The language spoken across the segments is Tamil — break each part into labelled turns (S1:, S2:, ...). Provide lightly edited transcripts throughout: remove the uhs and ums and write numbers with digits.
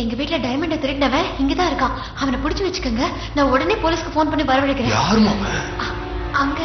S1: எங்க வீட்டுல டைமண்ட திருடினவன் இங்கதான் இருக்கான். அவனை புடிச்சு வச்சுக்கோங்க. நான் உடனே போலீஸ்க்கு போன் பண்ணி வரவழைக்கிறேன்.
S2: யாருமா
S1: அங்க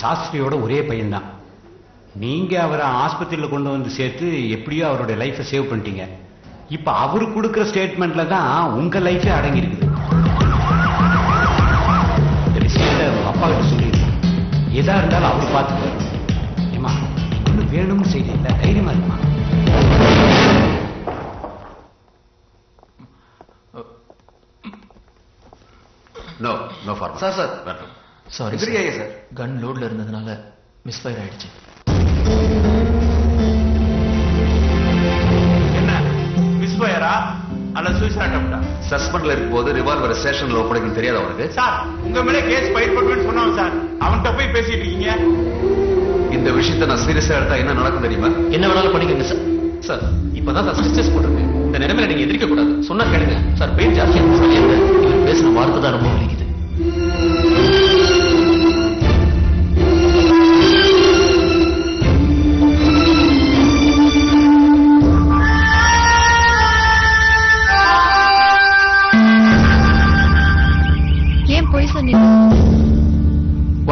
S3: சாஸ்திரியோட ஒரே பையன்தான். நீங்க அவரை ஆஸ்பத்திரியில் கொண்டு வந்து சேர்த்து எப்படியோ அவருடைய லைஃபை சேவ் பண்ணிட்டீங்க. இப்ப அவரு கொடுக்கிற ஸ்டேட்மெண்ட்ல தான் உங்க லைஃபே அடங்கி இருக்குது. அப்பா கிட்ட சொல்லிடுங்க, எதா இருந்தாலும் அவரு பார்த்துப்பாரு. ஏமா ஒண்ணு வேணும்னு செய்ய இல்லை, தைரியமா இருக்குமா?
S4: சாரி சார், கன் லோட்ல இருந்ததுனால மிஸ்ஃபயர் ஆயிடுச்சு.
S5: என்ன மிஸ்ஃபயரா அல்ல சூசைட் அட்டெம்ப்டா?
S2: சஸ்பெண்ட்ல இருக்கும்போது ரிவால்வர் ஸ்டேஷன்ல ஒப்படைக்கணும் தெரியாத அவனுக்கு?
S5: சார் உங்க மேல கேஸ் ஃபைல் பண்ணுவேன்னு சொன்னாங்க சார். அவன்கிட்ட போய் பேசிட்டு இருக்கீங்க.
S2: இந்த விஷயத்தை நான் சீரியஸா எடுத்தா என்ன நடக்கும் தெரியுமா?
S4: என்ன வேணாலும் பண்ணிக்கங்க சார். சார் இப்பதான் சார் ஸ்ட்ரெஸ் போட்டிருக்கேன். இந்த நிலைமையில நீங்க எதிர்க்க கூடாது. சொன்னா கேளுங்க சார். பெயின் ஜாஸ்தியா சொல்லியிருந்தேன். இவர் பேசின வார்த்தை தான் ரொம்ப வலிக்குது.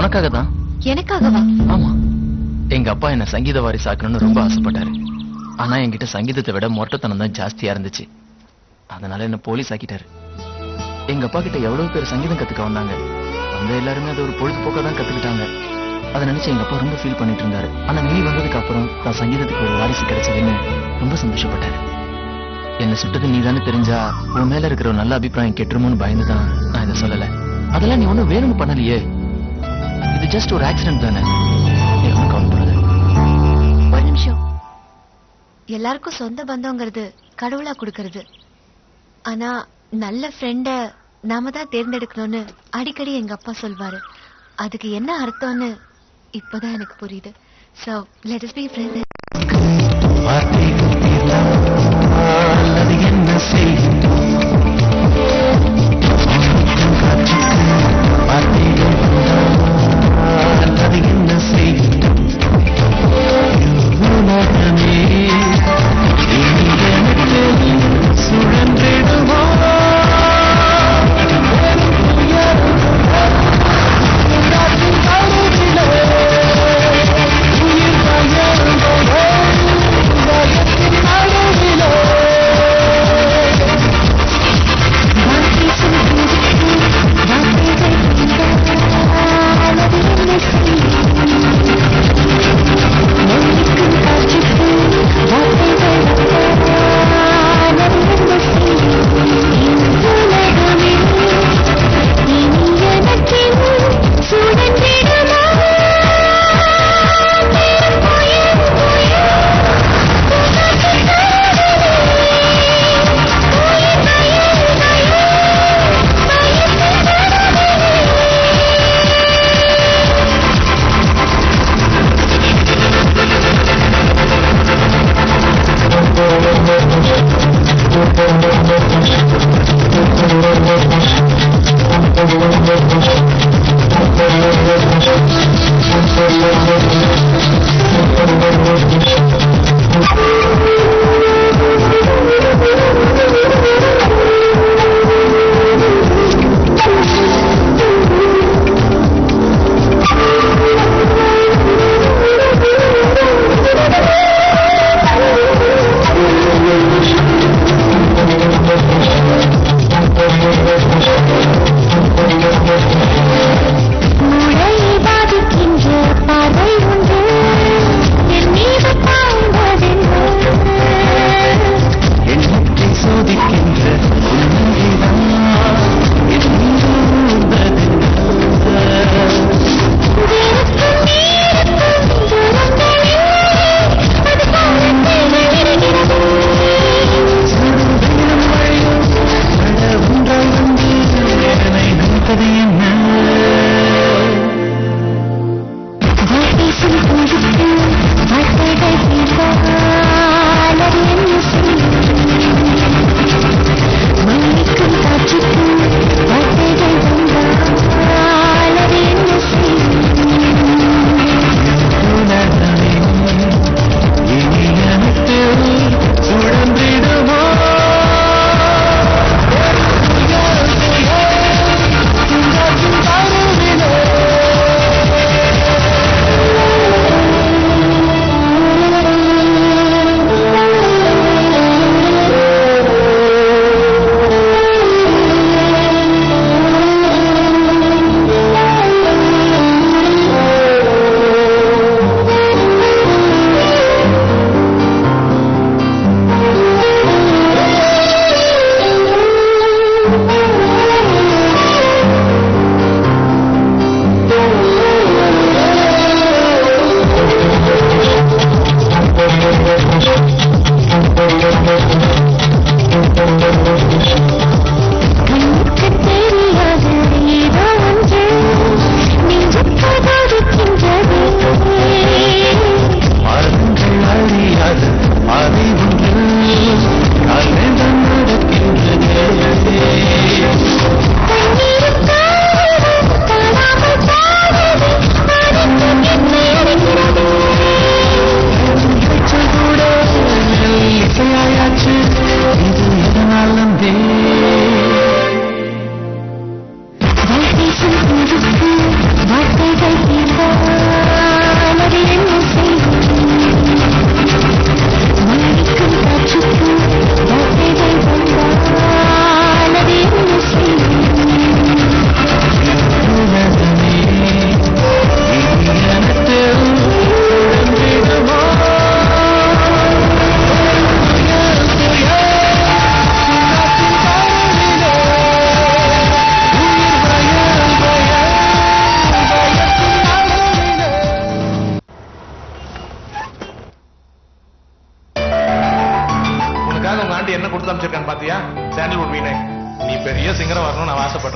S4: உனக்காக தான்.
S1: எனக்காகவா?
S4: ஆமா, எங்க அப்பா என்ன சங்கீத வாரிசு ஆக்கணும்னு ரொம்ப ஆசைப்பட்டாரு. ஆனா என்கிட்ட சங்கீதத்தை விட மொட்டத்தனம் தான் ஜாஸ்தியா இருந்துச்சு. அதனால என்ன போலீஸ் ஆக்கிட்டாரு. எங்க அப்பா கிட்ட எவ்வளவு பேர் சங்கீதம் கத்துக்க வந்தாங்க. அவங்க எல்லாருமே அதை ஒரு பொழுதுபோக்கா தான் கத்துக்கிட்டாங்க. அதை நினைச்சு எங்க அப்பா ரொம்ப ஃபீல் பண்ணிட்டு இருந்தாரு. ஆனா நீ வந்ததுக்கு அப்புறம் தான் சங்கீதத்துக்கு ஒரு வாரிசு கிடைச்சதுன்னு ரொம்ப சந்தோஷப்பட்டாரு. என்ன சுட்டது நீ தானே தெரிஞ்சா உன் மேல இருக்கிற ஒரு நல்ல அபிப்பிராயம் கெட்டுருமோன்னு பயந்துதான் நான் இதை சொல்லல. அதெல்லாம் நீ ஒண்ணும் வேணும்னு பண்ணலையே. இது ஜஸ்ட் ஒரு ஆக்சிடென்ட் தானே.
S1: ஒரு நிமிஷம். எல்லாருக்கும் சொந்த பந்தங்கிறது கடவுளா கொடுக்கறது. ஆனா நல்ல ஃப்ரெண்ட நாம தான் தேர்ந்தெடுக்கணும்னு அடிக்கடி எங்க அப்பா சொல்வாரு. அதுக்கு என்ன அர்த்தம்னு இப்பதான் எனக்கு புரியுது. So let us be friends.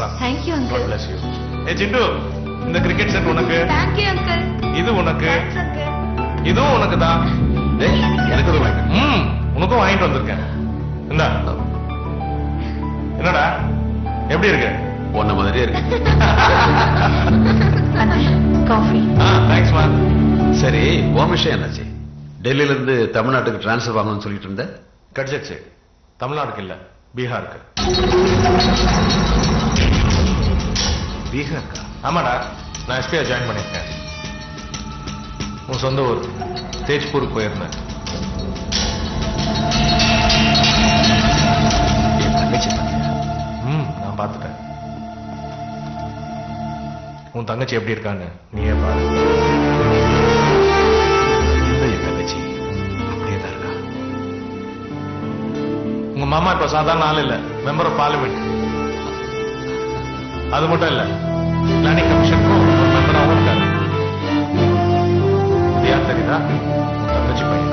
S5: வா.
S1: Thank you
S5: God
S1: uncle.
S5: bless you. ஏய் சிண்டு, இந்த கிரிக்கெட் செட் உனக்கு,
S1: தேங்க்யூ அங்கிள்.
S5: இது உனக்கு,
S1: தேங்க்ஸ் அங்கிள்.
S5: இதுவும் உனக்கு தான்.
S2: ஏய், எனக்கு ஒரு வாய்ப்பு.
S5: உனக்கும் வாங்கிட்டு வந்திருக்கேன். இந்தா. என்னடா எப்படி இருக்கு?
S2: உன்ன மாதிரியே இருக்கு.
S1: அண்ணா காஃபி.
S5: Thanks ma'am.
S2: சரி, உன் விஷயம் என்னாச்சு? டெல்லியில இருந்து தமிழ்நாட்டுக்கு டிரான்ஸ்ஃபர் வாங்கணும்னு சொல்லிட்டு இருந்த.
S5: கிடைச்சிருச்சு. தமிழ்நாடுக்கு இல்ல, பீகாருக்கு.
S2: பீகார்க்கா?
S5: ஆமாடா, நான் எஸ்பிஐ ஜாயின் பண்ணிருக்கேன். உன் சொந்த ஊர் தேஜ்பூருக்கு போயிருந்தேன்.
S2: என் தங்கச்சி பாத்தியா?
S5: நான் பார்த்துட்டேன். உன் தங்கச்சி எப்படி இருக்கான்னு நீயே பாரு.
S2: இல்ல, என் தங்கச்சி அப்படியே தான் இருக்கா.
S5: உங்க மாமா இப்ப சாதாரண ஆள் இல்ல, மெம்பர் ஆஃப் பார்லிமெண்ட். அது மட்டும் இல்ல, பிளானிங் கமிஷனுக்கும் ஒரு மெம்பராகவும் இருக்காரு. இது யார் தெரியுதா? உன் தங்கச்சி பையன்.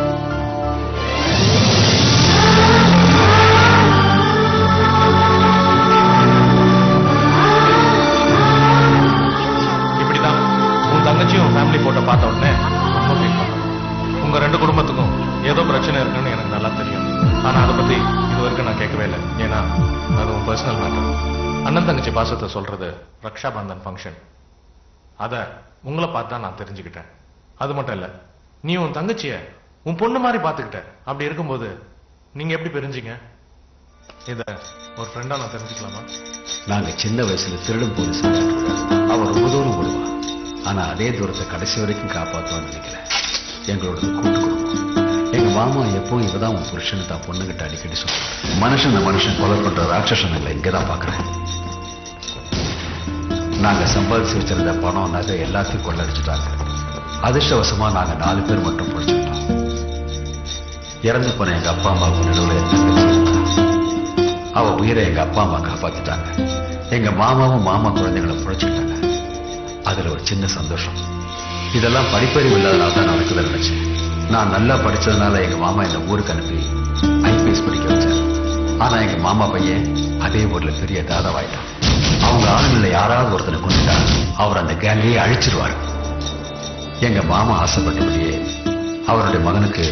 S5: இப்படிதான் உன் தங்கச்சியும் ஃபேமிலி போட்டோ பார்த்த உடனே ரொம்ப ஃபீல் பண்ணேன். உங்க ரெண்டு குடும்பத்துக்கும் ஏதோ பிரச்சனை இருக்குன்னு எனக்கு நல்லா தெரியும். ஆனா அதை பத்தி இது வரைக்கும் நான் கேட்கவே இல்லை. ஏன்னா அது உன் பர்சனல் மேட்டர். அண்ணன் தங்கச்சி பாசத்தை சொல்றது ரக்ஷா பந்தன் ஃபங்க்ஷன். அத உங்களை பார்த்து தான் நான் தெரிஞ்சுக்கிட்டேன். அது மட்டும் இல்ல, நீ உன் தங்கச்சிய உன் பொண்ணு மாதிரி பார்த்துக்கிட்ட. அப்படி இருக்கும்போது நீங்க எப்படி பிரிஞ்சீங்க? இத ஒரு ஃப்ரெண்டா நான் தெரிஞ்சுக்கலாமா?
S2: நாங்க சின்ன வயசுல திருடும் போது அவன் ரொம்ப தூரம் ஓடுவான். ஆனா அதே தூரத்தை கடைசி வரைக்கும் காப்பாற்றுவான்னு நினைக்கிறேன். எங்களோட கூட்டு குடும்பம். எங்க மாமா எப்பவும் இவதான் உன் புருஷன் தான் பொண்ணுகிட்ட அடிக்கடி சொல்லுவாங்க. மனுஷன் கொலை பண்ற ராட்சசங்களை இங்கதான் பாக்குறேன். நாங்க சம்பாதிச்சு வச்சிருந்த பணம், நகை எல்லாத்தையும் கொள்ளடிச்சுட்டாங்க. அதிர்ஷ்டவசமா நாங்க 4 பேர் மட்டும் பிடிச்சிட்டோம். இறந்து போன எங்க அப்பா அம்மாவுக்கு நடுவில் என் தங்கச்சி இருந்தா. அவ உயிரை எங்க அப்பா அம்மா காப்பாத்திட்டாங்க. எங்க மாமாவும் மாமா குழந்தைகளை புழைச்சுக்கிட்டாங்க. அதுல ஒரு சின்ன சந்தோஷம். இதெல்லாம் படிப்பறிவு இல்லாதனால தான் நடக்குதுன்னு நினைச்சேன். நான் நல்லா படிச்சதுனால எங்க மாமா இந்த ஊருக்கு அனுப்பி ஐபிஎஸ் படிக்க வச்சார். ஆனா எங்க மாமா பையன் அதே ஊர்ல பெரிய தாதாவாயிட்டான். அவங்க ஆளுங்கள யாராவது ஒருத்தனை கொண்டுட்டா அவர் அந்த கேங்கையே அழிச்சிருவாரு. எங்க மாமா ஆசைப்பட்டபடியே அவருடைய மகனுக்கு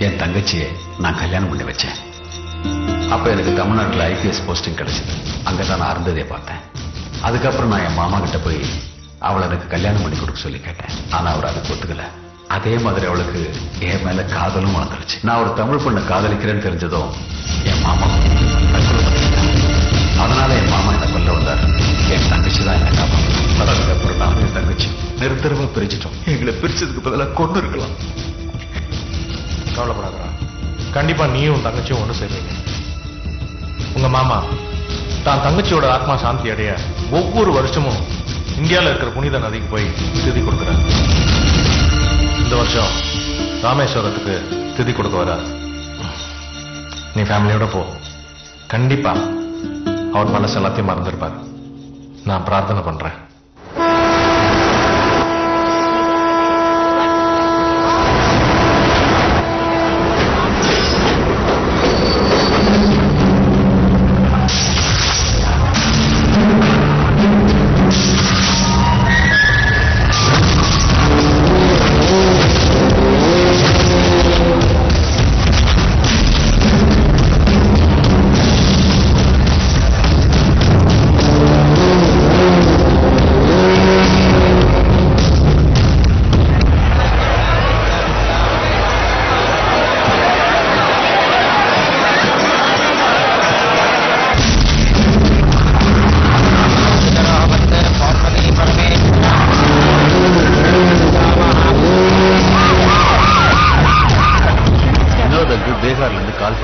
S2: என் தங்கச்சியை நான் கல்யாணம் பண்ணி வச்சேன். அப்ப எனக்கு தமிழ்நாட்டில் ஐபிஎஸ் போஸ்டிங் கிடைச்சது. அங்கதான் நான் இருந்ததே பார்த்தேன். அதுக்கப்புறம் நான் என் மாமா கிட்ட போய் அவளை எனக்கு கல்யாணம் பண்ணி கொடுக்க சொல்லி கேட்டேன். ஆனா அவர் அதுக்கு ஒத்துக்கல. அதே மாதிரி அவளுக்கு என் மேல காதலும் வளர்ந்துருச்சு. நான் ஒரு தமிழ் பொண்ணை காதலிக்கிறேன்னு தெரிஞ்சதும் என் மாமா தற்கொலை பண்ணிட்டான். அதனால என் மாமா என்ன கொல்ல வந்தார். என் தங்கச்சி தான் என்ன காப்பாற்ற. அதுக்கப்புறம் நானும் என் தங்கச்சி நிறுத்தரமா பிரிச்சிட்டோம். எங்களை பிரிச்சதுக்கு பதிலாக கொண்டு இருக்கலாம்.
S5: கவலைப்படாதா, கண்டிப்பா நீயும் உன் தங்கச்சியும் ஒண்ணு சேருவீங்க. உங்க மாமா தான் தங்கச்சியோட ஆத்மா சாந்தி அடைய ஒவ்வொரு வருஷமும் இந்தியாவில் இருக்கிற புனித நதிக்கு போய் திதி கொடுக்கிறார். இந்த வருஷம் ராமேஸ்வரத்துக்கு திதி கொடுக்க வர. நீ ஃபேமிலியோட போ. கண்டிப்பா அவர் மனசு எல்லாத்தையும் மறந்துருப்பார். நான் பிரார்த்தனை பண்றேன்.
S2: பீகார்ல இருந்து கால்